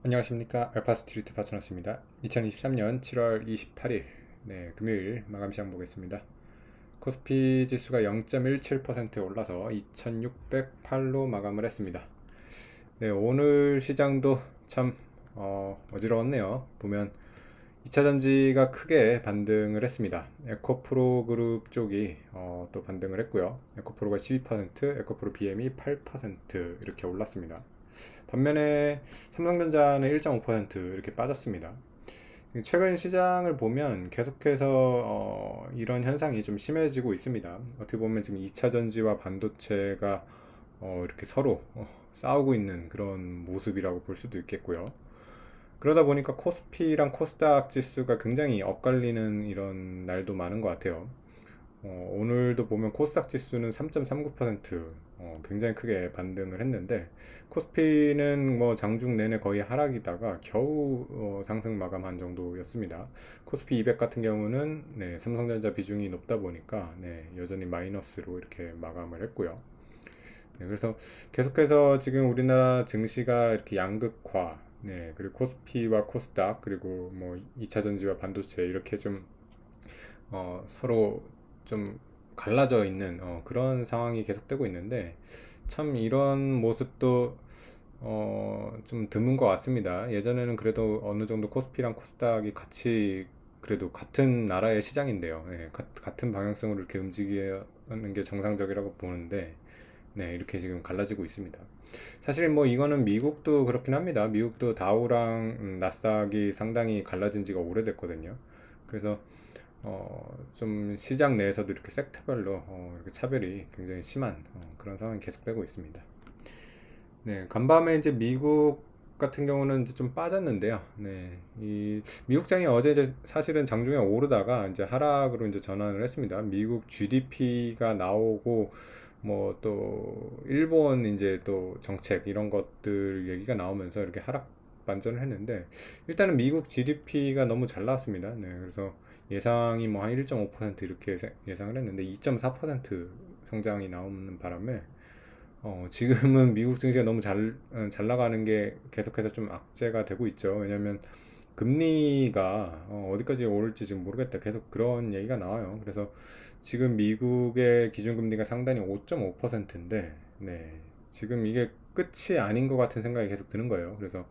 안녕하십니까. 알파스트리트 파트너스입니다. 2023년 7월 28일 금요일 마감 시장 보겠습니다. 코스피 지수가 0.17% 올라서 2608로 마감을 했습니다. 오늘 시장도 참 어지러웠네요. 보면 2차전지가 크게 반등을 했습니다. 에코프로 그룹 쪽이 또 반등을 했고요. 에코프로가 12%, 에코프로 BM이 8% 이렇게 올랐습니다. 반면에 삼성전자는 1.5% 이렇게 빠졌습니다. 최근 시장을 보면 계속해서 이런 현상이 좀 심해지고 있습니다. 어떻게 보면 지금 2차 전지와 반도체가 이렇게 서로 싸우고 있는 그런 모습이라고 볼 수도 있겠고요. 그러다 보니까 코스피랑 코스닥 지수가 굉장히 엇갈리는 이런 날도 많은 것 같아요. 오늘도 보면 코스닥 지수는 3.39% 굉장히 크게 반등을 했는데 코스피는 뭐 장중 내내 거의 하락이다가 겨우 상승 마감한 정도였습니다. 코스피 200 같은 경우는 삼성전자 비중이 높다 보니까 여전히 마이너스로 이렇게 마감을 했고요. 그래서 계속해서 지금 우리나라 증시가 이렇게 양극화, 그리고 코스피와 코스닥, 그리고 뭐 2차 전지와 반도체 이렇게 좀 서로 좀 갈라져 있는 그런 상황이 계속되고 있는데 참 이런 모습도 좀 드문 것 같습니다. 예전에는 그래도 어느 정도 코스피랑 코스닥이 같이 그래도 같은 나라의 시장인데요. 같은 방향성으로 이렇게 움직이는 게 정상적이라고 보는데 이렇게 지금 갈라지고 있습니다. 사실 뭐 이거는 미국도 그렇긴 합니다. 미국도 다우랑 나스닥이 상당히 갈라진 지가 오래됐거든요. 그래서 좀 시장 내에서도 이렇게 섹터별로 이렇게 차별이 굉장히 심한 그런 상황이 계속되고 있습니다. 간밤에 이제 미국 같은 경우는 이제 좀 빠졌는데요. 이 미국장이 어제 이제 사실은 장중에 오르다가 이제 하락으로 이제 전환을 했습니다. 미국 GDP가 나오고 뭐 또 일본 이제 또 정책 이런 것들 얘기가 나오면서 이렇게 하락 반전을 했는데 일단은 미국 GDP가 너무 잘 나왔습니다. 그래서 예상이 뭐 한 1.5% 이렇게 예상을 했는데 2.4% 성장이 나오는 바람에 지금은 미국 증시가 너무 잘 나가는 게 계속해서 좀 악재가 되고 있죠. 왜냐면 금리가 디까지 오를지 지금 모르겠다. 계속 그런 얘기가 나와요. 그래서 지금 미국의 기준금리가 상단이 5.5%인데, 지금 이게 끝이 아닌 것 같은 생각이 계속 드는 거예요. 그래서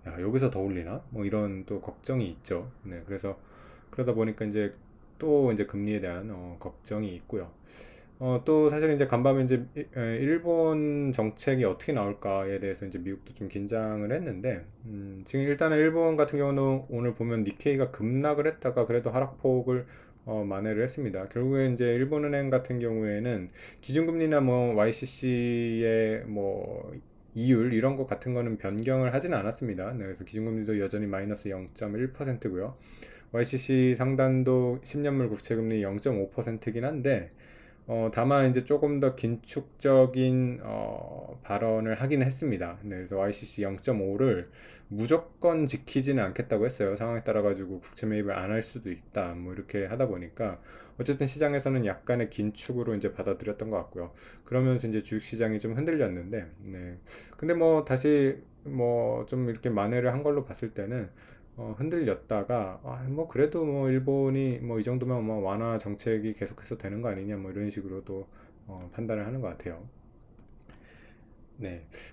야, 여기서 더 올리나? 뭐 이런 또 걱정이 있죠. 그래서 그러다 보니까 이제 또 이제 금리에 대한 걱정이 있고요. 또 사실 이제 간밤에 이제 일본 정책이 어떻게 나올까에 대해서 이제 미국도 좀 긴장을 했는데 지금 일단은 일본 같은 경우는 오늘 보면 니케이가 급락을 했다가 그래도 하락폭을 만회를 했습니다. 결국에 이제 일본은행 같은 경우에는 기준금리나 뭐 YCC의 뭐 이율 이런 것 같은 거는 변경을 하지는 않았습니다. 그래서 기준금리도 여전히 마이너스 0.1%고요. YCC 상단도 10년물 국채금리 0.5%긴 한데 다만 이제 조금 더 긴축적인 발언을 하긴 했습니다. 그래서 YCC 0.5를 무조건 지키지는 않겠다고 했어요. 상황에 따라 가지고 국채 매입을 안 할 수도 있다. 뭐 이렇게 하다 보니까 어쨌든 시장에서는 약간의 긴축으로 이제 받아들였던 것 같고요. 그러면서 이제 주식시장이 좀 흔들렸는데, 근데 뭐 다시 뭐 좀 이렇게 만회를 한 걸로 봤을 때는 흔들렸다가 뭐 그래도 뭐 일본이 뭐 이 정도면 뭐 완화 정책이 계속해서 되는 거 아니냐 뭐 이런 식으로 또 판단을 하는 것 같아요.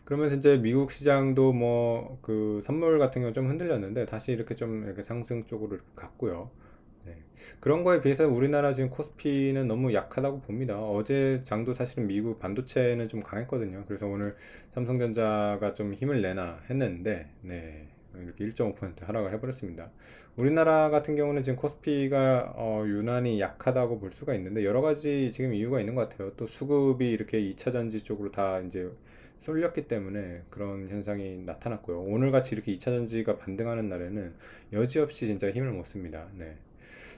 그러면서 이제 미국 시장도 뭐 그 선물 같은 경우 좀 흔들렸는데 다시 이렇게 좀 이렇게 상승 쪽으로 이렇게 갔고요. 네. 그런 거에 비해서 우리나라 지금 코스피는 너무 약하다고 봅니다. 어제 장도 사실은 미국 반도체는 좀 강했거든요. 그래서 오늘 삼성전자가 좀 힘을 내나 했는데, 이렇게 1.5% 하락을 해버렸습니다. 우리나라 같은 경우는 지금 코스피가 유난히 약하다고 볼 수가 있는데 여러 가지 지금 이유가 있는 것 같아요. 또 수급이 이렇게 2차 전지 쪽으로 다 이제 쏠렸기 때문에 그런 현상이 나타났고요. 오늘 같이 이렇게 2차 전지가 반등하는 날에는 여지없이 진짜 힘을 못 씁니다.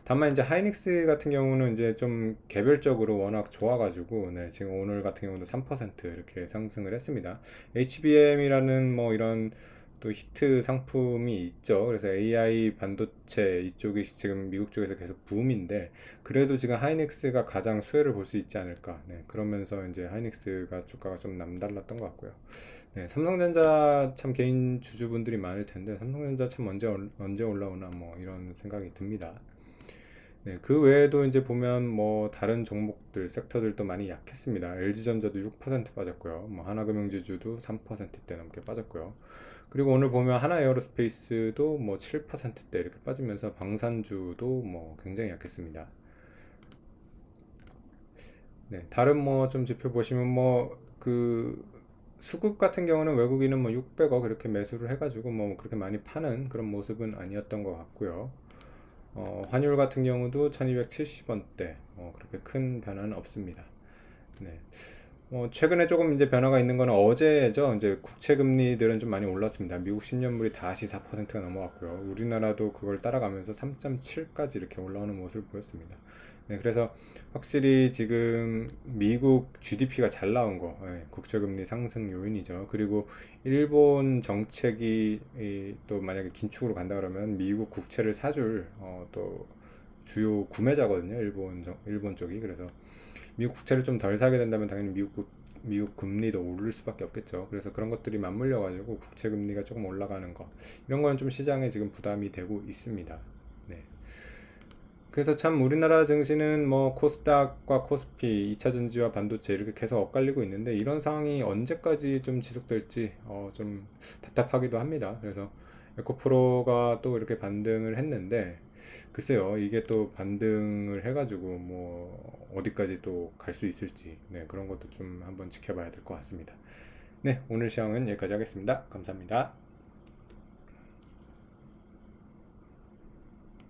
다만 이제 하이닉스 같은 경우는 이제 좀 개별적으로 워낙 좋아가지고 지금 오늘 같은 경우도 3% 이렇게 상승을 했습니다. HBM이라는 뭐 이런 또 히트 상품이 있죠. 그래서 AI 반도체 이쪽이 지금 미국 쪽에서 계속 붐인데, 그래도 지금 하이닉스가 가장 수혜를 볼 수 있지 않을까. 네, 그러면서 이제 하이닉스가 주가가 좀 남달랐던 것 같고요. 네, 삼성전자 참 개인 주주분들이 많을 텐데, 삼성전자 참 언제 올라오나 뭐 이런 생각이 듭니다. 네, 그 외에도 이제 보면 뭐 다른 종목들, 섹터들도 많이 약했습니다. LG전자도 6% 빠졌고요. 뭐 하나금융지주도 3%대 넘게 빠졌고요. 그리고 오늘 보면 하나에어로스페이스도 뭐 7%대 이렇게 빠지면서 방산주도 뭐 굉장히 약했습니다. 네, 다른 뭐 좀 지표 보시면 뭐 그 수급 같은 경우는 외국인은 뭐 600억 이렇게 매수를 해가지고 뭐 그렇게 많이 파는 그런 모습은 아니었던 것 같고요. 환율 같은 경우도 1270원대 그렇게 큰 변화는 없습니다. 네. 최근에 조금 이제 변화가 있는 거는 어제죠. 이제 국채 금리들은 좀 많이 올랐습니다. 미국 10년물이 다시 4%가 넘어갔고요. 우리나라도 그걸 따라가면서 3.7까지 이렇게 올라오는 모습을 보였습니다. 네, 그래서 확실히 지금 미국 GDP가 잘 나온 거, 국채 금리 상승 요인이죠. 그리고 일본 정책이 또 만약에 긴축으로 간다 그러면 미국 국채를 사줄 또 주요 구매자거든요. 일본 쪽이. 그래서 미국 국채를 좀 덜 사게 된다면 당연히 미국 금리도 오를 수밖에 없겠죠. 그래서 그런 것들이 맞물려 가지고 국채 금리가 조금 올라가는 거, 이런 거는 좀 시장에 지금 부담이 되고 있습니다. 네. 그래서 참 우리나라 증시는 뭐 코스닥과 코스피, 2차 전지와 반도체 이렇게 계속 엇갈리고 있는데, 이런 상황이 언제까지 좀 지속될지 좀 답답하기도 합니다. 그래서 에코프로가 또 이렇게 반등을 했는데, 글쎄요, 이게 또 반등을 해가지고 뭐 어디까지 또 갈 수 있을지, 네, 그런 것도 좀 한번 지켜봐야 될 것 같습니다. 네, 오늘 시황은 여기까지 하겠습니다. 감사합니다.